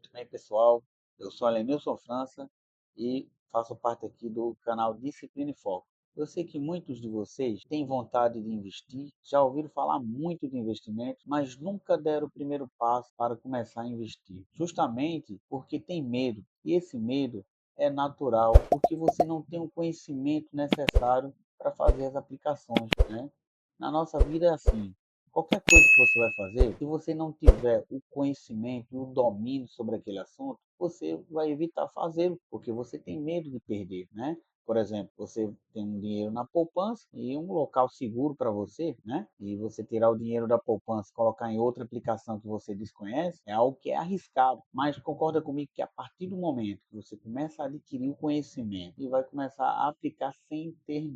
Muito bem, pessoal. Eu sou Alenilson França e faço parte aqui do canal Disciplina e Foco. Eu sei que muitos de vocês têm vontade de investir, já ouviram falar muito de investimento, mas nunca deram o primeiro passo para começar a investir. Justamente porque tem medo. E esse medo é natural, porque você não tem o conhecimento necessário para fazer as aplicações, né? Na nossa vida é assim. Qualquer coisa que você vai fazer, se você não tiver o conhecimento e o domínio sobre aquele assunto, você vai evitar fazê-lo, porque você tem medo de perder, né? Por exemplo, você tem um dinheiro na poupança e um local seguro para você, né? E você tirar o dinheiro da poupança e colocar em outra aplicação que você desconhece, é algo que é arriscado. Mas concorda comigo que a partir do momento que você começa a adquirir o conhecimento e vai começar a aplicar sem ter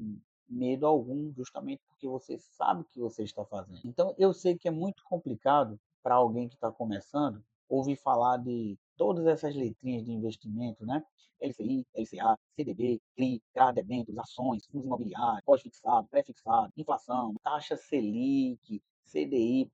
medo algum, justamente porque você sabe o que você está fazendo. Então, eu sei que é muito complicado para alguém que está começando ouvir falar de todas essas letrinhas de investimento, né? LCI, LCA, CDB, CRI, CRA, debêntures, ações, fundos imobiliários, pós-fixado, pré-fixado, inflação, taxa Selic, CDI.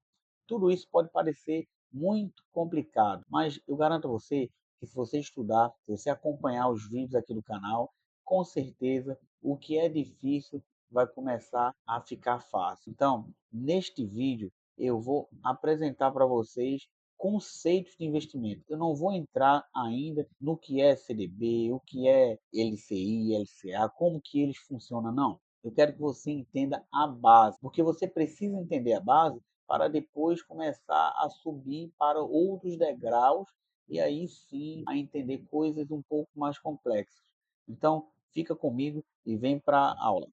Tudo isso pode parecer muito complicado, mas eu garanto a você que se você estudar, se você acompanhar os vídeos aqui do canal, com certeza o que é difícil vai começar a ficar fácil. Então, neste vídeo, eu vou apresentar para vocês conceitos de investimento. Eu não vou entrar ainda no que é CDB, o que é LCI, LCA, como que eles funcionam, não. Eu quero que você entenda a base, porque você precisa entender a base para depois começar a subir para outros degraus e aí sim a entender coisas um pouco mais complexas. Então, fica comigo e vem para a aula.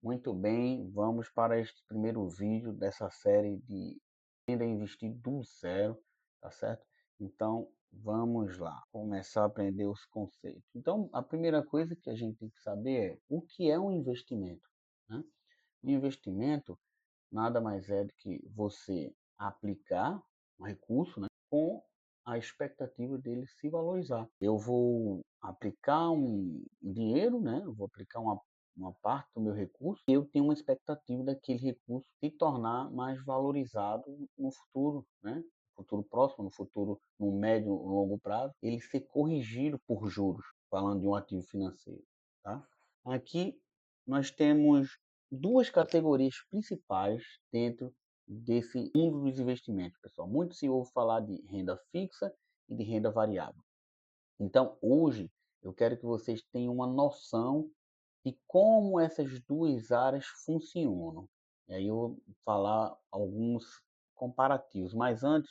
Muito bem, vamos para este primeiro vídeo dessa série de Aprenda a Investir do Zero, tá certo? Então, vamos lá, começar a aprender os conceitos. Então, a primeira coisa que a gente tem que saber é o que é um investimento, né? O investimento nada mais é do que você aplicar um recurso, né, com a expectativa dele se valorizar. Eu vou aplicar um dinheiro, né, eu vou aplicar uma parte do meu recurso e eu tenho uma expectativa daquele recurso se tornar mais valorizado no futuro, né? No futuro próximo, no futuro, no médio, no longo prazo, ele ser corrigido por juros, falando de um ativo financeiro, tá? Aqui nós temos duas categorias principais dentro desse mundo dos investimentos, pessoal. Muito se ouve falar de renda fixa e de renda variável. Então, hoje, eu quero que vocês tenham uma noção de como essas duas áreas funcionam. E aí eu vou falar alguns comparativos, mas antes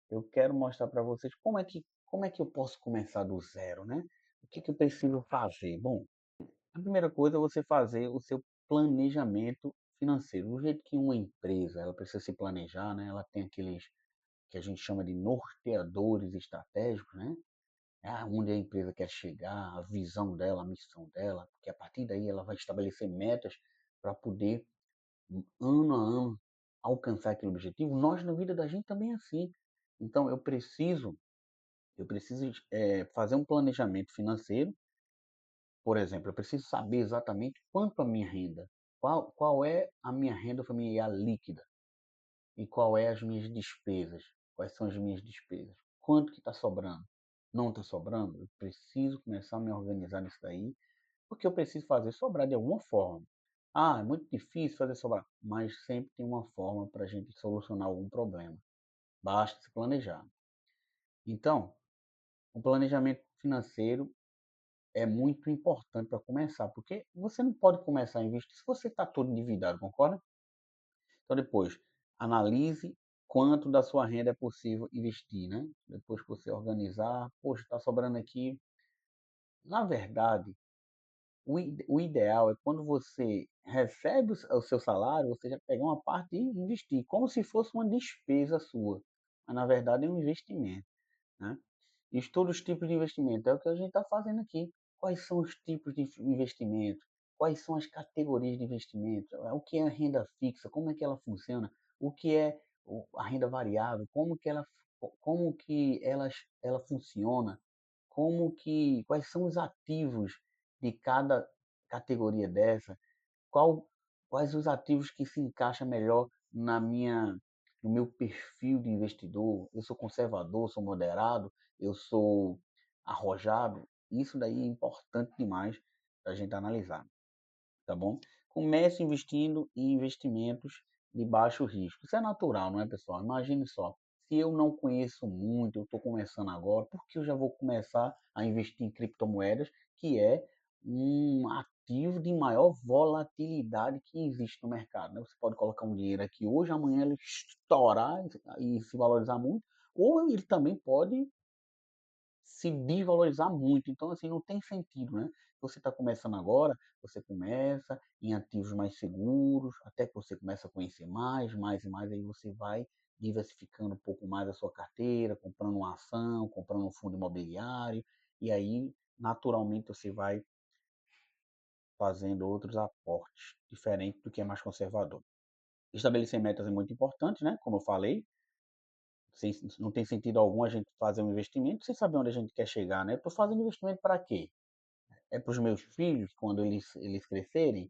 eu quero mostrar para vocês como é que eu posso começar do zero, né? O que eu preciso fazer? Bom, a primeira coisa é você fazer o seu planejamento financeiro. Do jeito que uma empresa ela precisa se planejar, né? Ela tem aqueles que a gente chama de norteadores estratégicos, né? Onde a empresa quer chegar, a visão dela, a missão dela, porque a partir daí ela vai estabelecer metas para poder, ano a ano, alcançar aquele objetivo. Nós, na vida da gente, também é assim. Então, eu preciso fazer um planejamento financeiro. Por exemplo, eu preciso saber exatamente quanto a minha renda, qual é a minha renda familiar líquida e qual é as minhas despesas, quais são as minhas despesas, quanto que está sobrando, não está sobrando, eu preciso começar a me organizar nisso daí, porque eu preciso fazer sobrar de alguma forma. É muito difícil fazer sobrar, mas sempre tem uma forma para a gente solucionar algum problema. Basta se planejar. Então, o planejamento financeiro é muito importante para começar, porque você não pode começar a investir se você está todo endividado, concorda? Então, depois, analise quanto da sua renda é possível investir, né? Depois que você organizar, poxa, está sobrando aqui. Na verdade, o ideal é quando você recebe o seu salário, você já pegar uma parte e investir, como se fosse uma despesa sua. Mas, na verdade, é um investimento, né? Estuda os tipos de investimento, é o que a gente está fazendo aqui. Quais são os tipos de investimento? Quais são as categorias de investimento? O que é a renda fixa? Como é que ela funciona? O que é a renda variável? Como que ela funciona? Quais são os ativos de cada categoria dessa? Qual, quais os ativos que se encaixam melhor no meu perfil de investidor, eu sou conservador, sou moderado, eu sou arrojado, isso daí é importante demais para a gente analisar, tá bom? Comece investindo em investimentos de baixo risco. Isso é natural, não é, pessoal? Imagine só, se eu não conheço muito, eu estou começando agora, por que eu já vou começar a investir em criptomoedas, que é um ativo de maior volatilidade que existe no mercado, né? Você pode colocar um dinheiro aqui hoje, amanhã ele estourar e se valorizar muito, ou ele também pode se desvalorizar muito. Então, assim, não tem sentido, né? Você está começando agora, você começa em ativos mais seguros, até que você começa a conhecer mais e mais, aí você vai diversificando um pouco mais a sua carteira, comprando uma ação, comprando um fundo imobiliário, e aí, naturalmente, você vai fazendo outros aportes, diferente do que é mais conservador. Estabelecer metas é muito importante, né? Como eu falei, não tem sentido algum a gente fazer um investimento sem saber onde a gente quer chegar, né? Estou fazendo investimento para quê? É para os meus filhos, quando eles crescerem,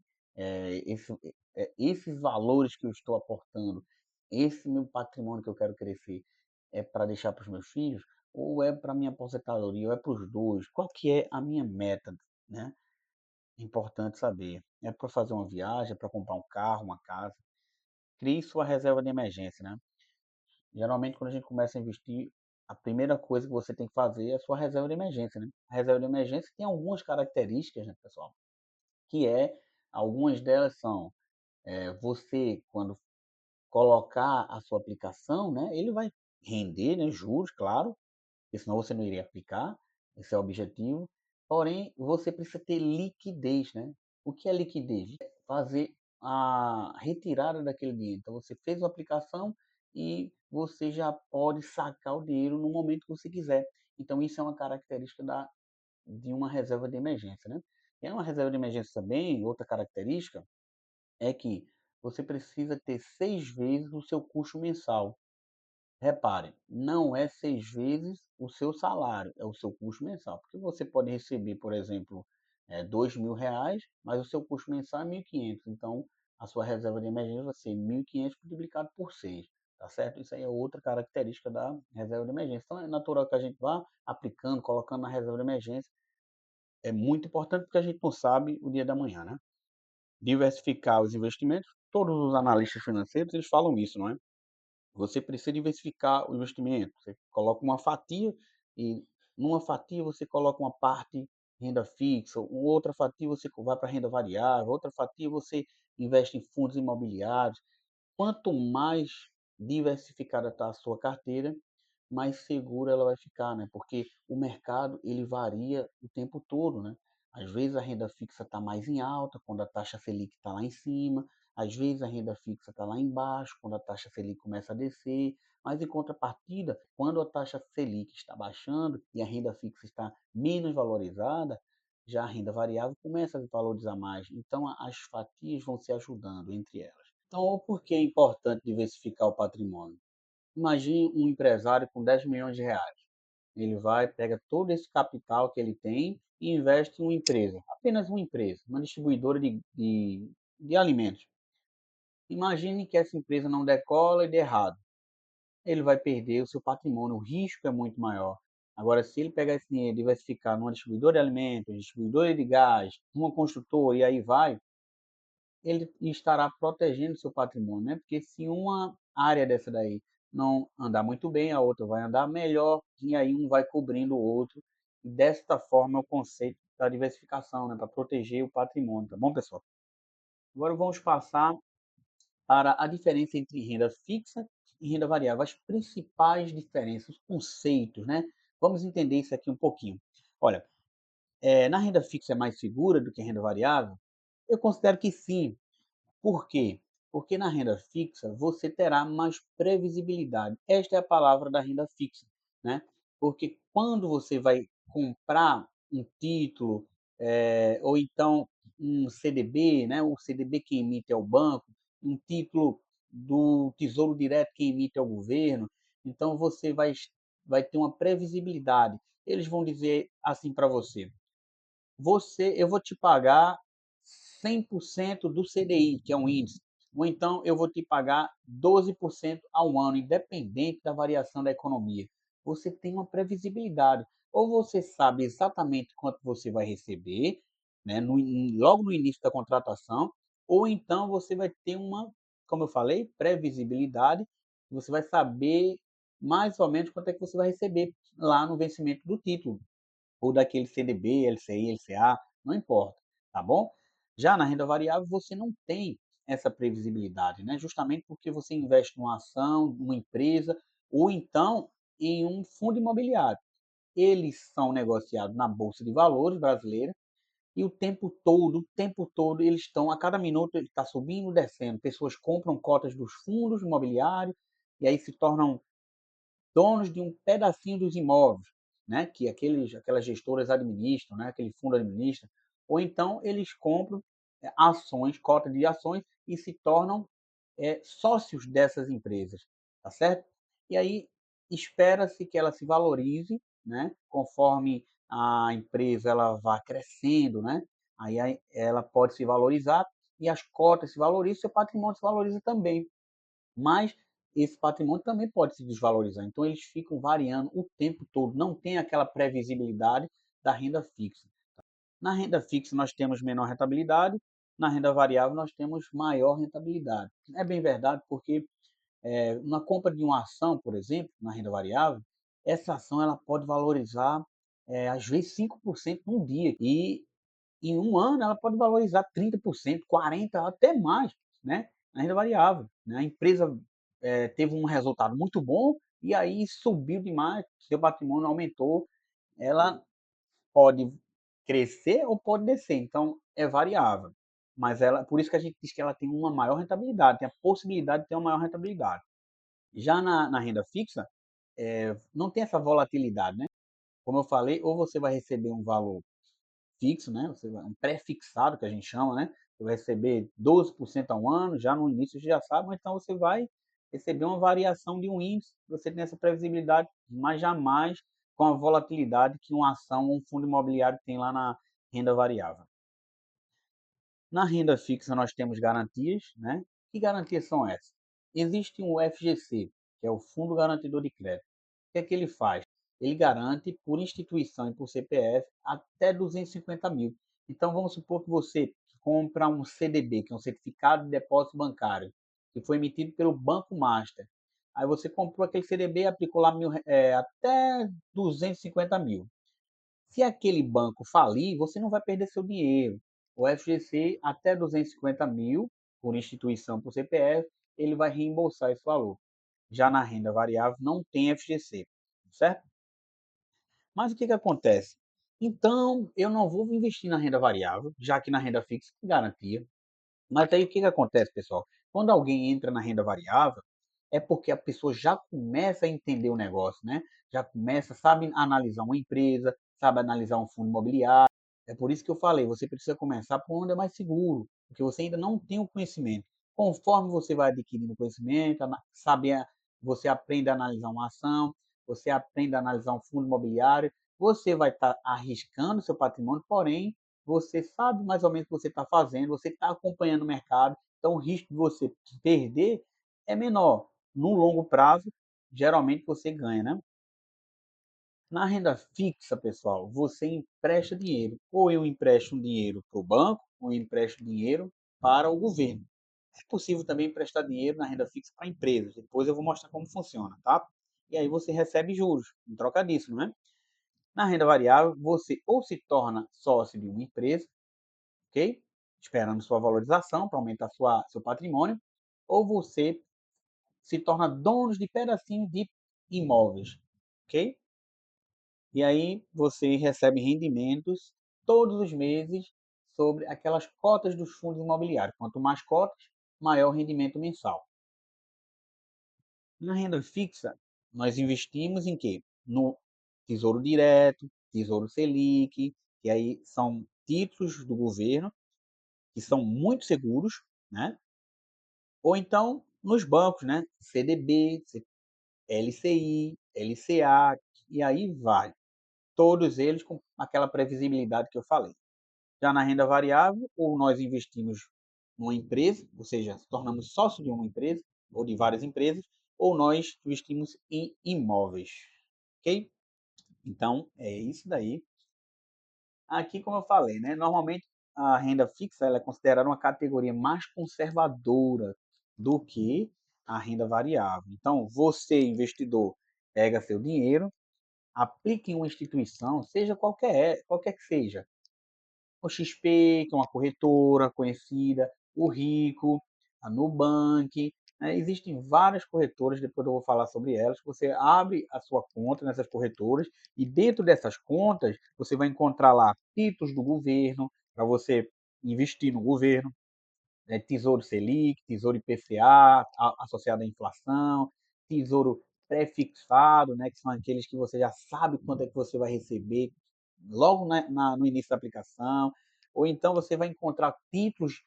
esses valores que eu estou aportando, esse meu patrimônio que eu quero crescer, é para deixar para os meus filhos, ou é para minha aposentadoria, ou é para os dois? Qual que é a minha meta, né? É importante saber. É para fazer uma viagem, é para comprar um carro, uma casa. Crie sua reserva de emergência, né? Geralmente, quando a gente começa a investir, a primeira coisa que você tem que fazer é a sua reserva de emergência, né? A reserva de emergência tem algumas características, né, pessoal? Que algumas delas são, você, quando colocar a sua aplicação, né, ele vai render, né, juros, claro, porque senão você não iria aplicar, esse é o objetivo. Porém, você precisa ter liquidez, né? O que é liquidez? Fazer a retirada daquele dinheiro. Então, você fez a aplicação e você já pode sacar o dinheiro no momento que você quiser. Então, isso é uma característica de uma reserva de emergência, né? E uma reserva de emergência também, outra característica, é que você precisa ter 6 vezes o seu custo mensal. Repare, não é 6 vezes o seu salário, é o seu custo mensal. Porque você pode receber, por exemplo, R$ 2.000, mas o seu custo mensal é 1.500. Então, a sua reserva de emergência vai ser 1.500 multiplicado por 6, tá certo? Isso aí é outra característica da reserva de emergência. Então, é natural que a gente vá aplicando, colocando na reserva de emergência. É muito importante porque a gente não sabe o dia da manhã, né? Diversificar os investimentos, todos os analistas financeiros, eles falam isso, não é? Você precisa diversificar o investimento. Você coloca uma fatia e numa fatia você coloca uma parte renda fixa, outra fatia você vai para renda variável, outra fatia você investe em fundos imobiliários. Quanto mais diversificada está a sua carteira, mais segura ela vai ficar, né? Porque o mercado ele varia o tempo todo, né? Às vezes a renda fixa está mais em alta, quando a taxa Selic está lá em cima. Às vezes a renda fixa está lá embaixo, quando a taxa Selic começa a descer. Mas em contrapartida, quando a taxa Selic está baixando e a renda fixa está menos valorizada, já a renda variável começa a valorizar mais. Então as fatias vão se ajudando entre elas. Então, por que é importante diversificar o patrimônio? Imagine um empresário com R$ 10 milhões. Ele vai, pega todo esse capital que ele tem e investe em uma empresa, apenas uma empresa, uma distribuidora de alimentos. Imagine que essa empresa não decola e dê errado. Ele vai perder o seu patrimônio, o risco é muito maior. Agora, se ele pegar esse dinheiro e diversificar numa distribuidora de alimentos, distribuidora de gás, uma construtora e aí vai, ele estará protegendo seu patrimônio, né? Porque se uma área dessa daí não andar muito bem, a outra vai andar melhor, e aí um vai cobrindo o outro. E desta forma é o conceito da diversificação, né? Para proteger o patrimônio, tá bom, pessoal? Agora vamos passar para a diferença entre renda fixa e renda variável, as principais diferenças, os conceitos, né? Vamos entender isso aqui um pouquinho. Olha, na renda fixa é mais segura do que a renda variável? Eu considero que sim. Por quê? Porque na renda fixa você terá mais previsibilidade. Esta é a palavra da renda fixa, né? Porque quando você vai comprar um título, ou então um CDB, né? O CDB que emite é o banco, um título do Tesouro Direto que emite é o governo, então você vai ter uma previsibilidade. Eles vão dizer assim para você: eu vou te pagar 100% do CDI, que é um índice. ou então eu vou te pagar 12% ao ano, independente da variação da economia. Você tem uma previsibilidade. Ou você sabe exatamente quanto você vai receber, né, logo no início da contratação, ou então você vai ter uma, como eu falei, previsibilidade, você vai saber mais ou menos quanto é que você vai receber lá no vencimento do título, ou daquele CDB, LCI, LCA, não importa, tá bom? Já na renda variável você não tem essa previsibilidade, né? Justamente porque você investe numa ação, numa empresa, ou então em um fundo imobiliário. Eles são negociados na Bolsa de Valores brasileira e o tempo todo eles estão, a cada minuto ele está subindo, descendo. Pessoas compram cotas dos fundos imobiliários e aí se tornam donos de um pedacinho dos imóveis, né, que aquelas gestoras administram, né, aquele fundo administra, ou então eles compram ações, cota de ações e se tornam sócios dessas empresas, tá certo? E aí espera-se que ela se valorize, né, conforme a empresa ela vá crescendo, né, aí ela pode se valorizar e as cotas se valorizam, seu patrimônio se valoriza também. Mas esse patrimônio também pode se desvalorizar. Então, eles ficam variando o tempo todo, não tem aquela previsibilidade da renda fixa. Na renda fixa, nós temos menor rentabilidade, na renda variável, nós temos maior rentabilidade. É bem verdade, porque na compra de uma ação, por exemplo, na renda variável, essa ação ela pode valorizar, às vezes, 5% num dia. E em um ano ela pode valorizar 30%, 40%, até mais, né? Na renda variável, né? A empresa teve um resultado muito bom e aí subiu demais, seu patrimônio aumentou, ela pode crescer ou pode descer, então é variável. Mas ela, por isso que a gente diz que ela tem uma maior rentabilidade, tem a possibilidade de ter uma maior rentabilidade. Já na renda fixa, não tem essa volatilidade, né? Como eu falei, ou você vai receber um valor fixo, né? Um pré-fixado, que a gente chama, né? Você vai receber 12% ao ano, já no início você já sabe, mas então você vai receber uma variação de um índice, você tem essa previsibilidade, mas jamais com a volatilidade que uma ação ou um fundo imobiliário tem lá na renda variável. Na renda fixa nós temos garantias, né? Que garantias são essas? Existe um FGC, que é o Fundo Garantidor de Crédito. O que é que ele faz? Ele garante por instituição e por CPF até 250 mil. Então vamos supor que você compra um CDB, que é um Certificado de Depósito Bancário, que foi emitido pelo Banco Master. Aí você comprou aquele CDB, aplicou lá até 250 mil. Se aquele banco falir, você não vai perder seu dinheiro. O FGC, até 250 mil, por instituição, por CPF, ele vai reembolsar esse valor. Já na renda variável, não tem FGC, certo? Mas o que acontece? Então, eu não vou investir na renda variável, já que na renda fixa tem garantia. Mas aí o que acontece, pessoal? Quando alguém entra na renda variável, é porque a pessoa já começa a entender o negócio, né? Já começa, sabe analisar uma empresa, sabe analisar um fundo imobiliário. É por isso que eu falei, você precisa começar por onde é mais seguro, porque você ainda não tem o conhecimento. Conforme você vai adquirindo conhecimento, você aprende a analisar uma ação, você aprende a analisar um fundo imobiliário, você vai estar arriscando seu patrimônio, porém, você sabe mais ou menos o que você está fazendo, você está acompanhando o mercado, então o risco de você perder é menor. No longo prazo, geralmente você ganha, né? Na renda fixa, pessoal, você empresta dinheiro. Ou eu empresto um dinheiro para o banco, ou eu empresto dinheiro para o governo. É possível também emprestar dinheiro na renda fixa para empresas. Depois eu vou mostrar como funciona, tá? E aí você recebe juros em troca disso, não é? Na renda variável, você ou se torna sócio de uma empresa, ok? Esperando sua valorização para aumentar seu patrimônio, ou você se torna dono de pedacinhos de imóveis, ok? E aí você recebe rendimentos todos os meses sobre aquelas cotas dos fundos imobiliários. Quanto mais cotas, maior o rendimento mensal. Na renda fixa, nós investimos em quê? No Tesouro Direto, Tesouro Selic, que aí são títulos do governo que são muito seguros, né? Ou então nos bancos, né? CDB, LCI, LCA, e aí vai. Todos eles com aquela previsibilidade que eu falei. Já na renda variável, ou nós investimos numa empresa, ou seja, se tornamos sócio de uma empresa ou de várias empresas, ou nós investimos em imóveis, ok? Então, é isso daí. Aqui, como eu falei, né, normalmente a renda fixa ela é considerada uma categoria mais conservadora do que a renda variável. Então, você, investidor, pega seu dinheiro, aplique em uma instituição, seja qualquer que seja, o XP, que é uma corretora conhecida, o Rico, a Nubank, né? Existem várias corretoras, depois eu vou falar sobre elas. Você abre a sua conta nessas corretoras e dentro dessas contas você vai encontrar lá títulos do governo para você investir no governo, né, Tesouro Selic, Tesouro IPCA, associado à inflação, Tesouro pré-fixado, né, que são aqueles que você já sabe quanto é que você vai receber logo no início da aplicação, ou então você vai encontrar títulos,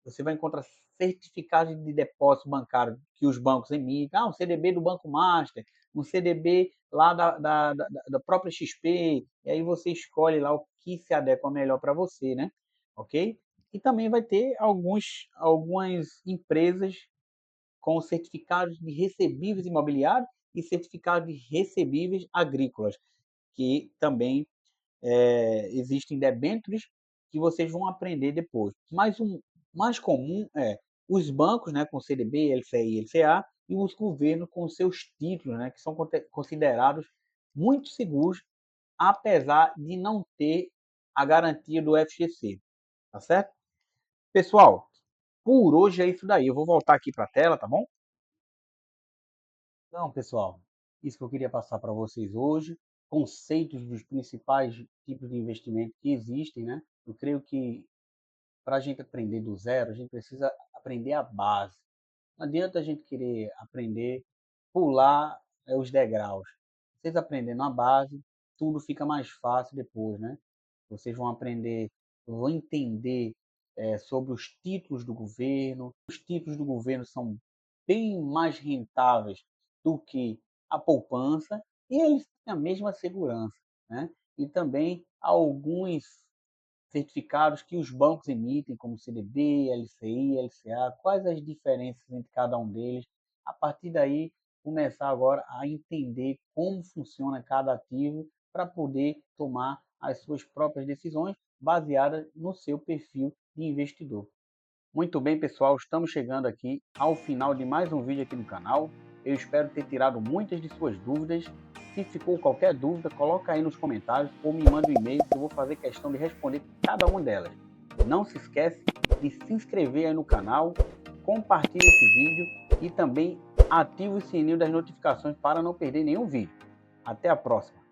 você vai encontrar certificados de depósito bancário que os bancos emitem, um CDB do Banco Master, um CDB lá da própria XP, e aí você escolhe lá o que se adequa melhor para você, né? Ok? E também vai ter algumas empresas com certificados de recebíveis imobiliários e certificados de recebíveis agrícolas, que também existem debêntures que vocês vão aprender depois. Mas o mais comum é os bancos, né, com CDB, LCI, LCA, e os governos com seus títulos, né, que são considerados muito seguros, apesar de não ter a garantia do FGC, tá certo? Pessoal, por hoje é isso daí. Eu vou voltar aqui para a tela, tá bom? Então, pessoal, isso que eu queria passar para vocês hoje, conceitos dos principais tipos de investimento que existem, né? Eu creio que para a gente aprender do zero, a gente precisa aprender a base. Não adianta a gente querer aprender, pular os degraus. Vocês aprendendo a base, tudo fica mais fácil depois, né? Vocês vão aprender, vão entender sobre os títulos do governo. Os títulos do governo são bem mais rentáveis do que a poupança e eles têm a mesma segurança, né? E também alguns certificados que os bancos emitem, como CDB, LCI, LCA, quais as diferenças entre cada um deles. A partir daí, começar agora a entender como funciona cada ativo para poder tomar as suas próprias decisões baseadas no seu perfil de investidor. Muito bem, pessoal, estamos chegando aqui ao final de mais um vídeo aqui no canal. Eu espero ter tirado muitas de suas dúvidas. Se ficou qualquer dúvida, coloca aí nos comentários ou me manda um e-mail que eu vou fazer questão de responder cada uma delas. Não se esquece de se inscrever aí no canal, compartilhe esse vídeo e também ative o sininho das notificações para não perder nenhum vídeo. Até a próxima!